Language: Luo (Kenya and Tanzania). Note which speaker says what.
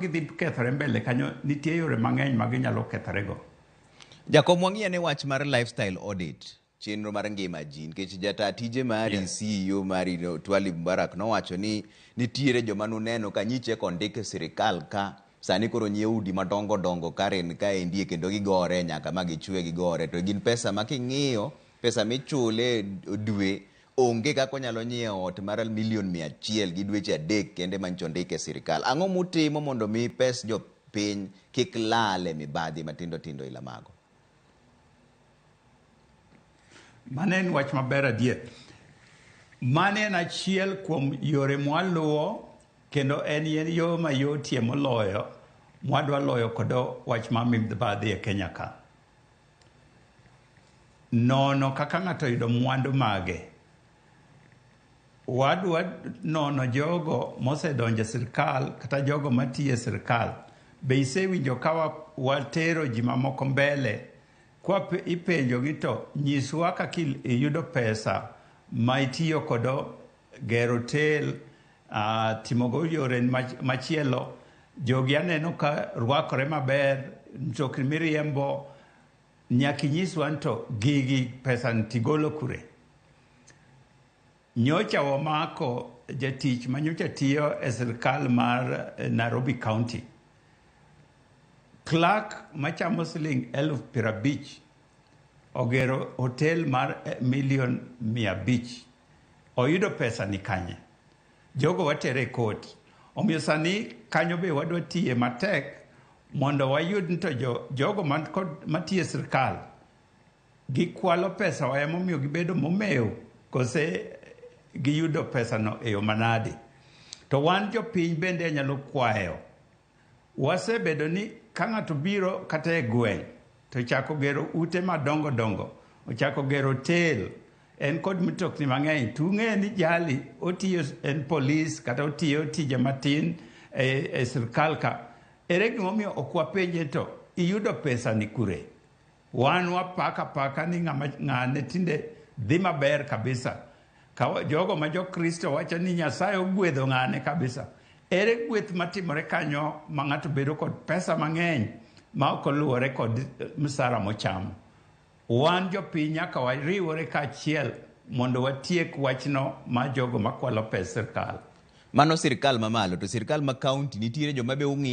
Speaker 1: gidhi kethore mbele kanyo nitie yore mang'eny ma ginyalo kethorego.
Speaker 2: Jakom wang'iye ne wach mar lifestyle audit, chenro mar ngima ji, nikech jata tije mari CEO mari Twali Mubarak nowacho ni nitiere joma nuneno ka nyiche kondike sirikal ka sani koro nyiewo udi madongo dongo karen ka endie kendo gigore nyaka ma gichwe gigore, to gin pesa ma king'iyo pesa michule dwe onge kako nyalo nyiewo ot mar $100,000 gi dweche 3 kende mancho ndike sirikal. Ang'o mutimo mondo mi pes jo piny kik lale mibadhi matindo tindo ila mago?
Speaker 1: Mane en wach maber adier. Mane en achiel kuom yore mwaluwo kendo en yo mayotie moloyo mwadwa loyo kodo wach ma mibadhi e Kenya ka. Nono kaka ng'ato yudo mwandu mage. Wadwa nono jogo mosedonje sirkal kata jogo matiye sirkal. Be isewinjo ka watero ji mamoko mbele kwa ipenjo gito nyiswa kaka iyudo pesa ma itiyo kodo gero otel, timogo yore machielo, jogi aneno ka rwakore maber, mtokni miriembo, nyaka nyiswa nto gigi pesa ntigolo kure. Nyocha wamako jatich manyocha tiyo e sirkal mar Nairobi County. Clerk machamo siling 50,000 ogero otel mar $1,500,000. Oyudo pesa ni kanye. Jogo watere koti. Omiyo sani kanyo be wadwa tiye matek mondo wayud nto jogo matiye sirkal. Gikwalo pesa wa emomiyo gibedo momeo kose giyudo pesa no e yo manade. To wan jopiny bende nyalo kwayo. Wasebedo ni ka ng'ato biro kata e gweng' to chako gero ute madongo dongo, ochako gero hotel, en kod mtokni mang'eny, tung'e ni jali otiyo en polis kata otiyo tije matin e sirkal ka. Ere gimomiyo ok wapenje to iyudo pesa ni kure? Wan wapaka ni ng'ane tinde dhi maber kabisa. Jogo ma Jokristo wacho ni Nyasaye ogwedho ng'ane kabisa. Ere gweth matimore kanyo ma ng'ato bedo kod pesa mang'eny ma ok oluwore kod msara mochamo. Wan jopiny nyaka wariwore kaachiel mondo watiek wachno ma jogo makwalo pes sirkal.
Speaker 2: Mano sirkal mamalo, to sirkal ma kaunti nitiere joma be ung'iye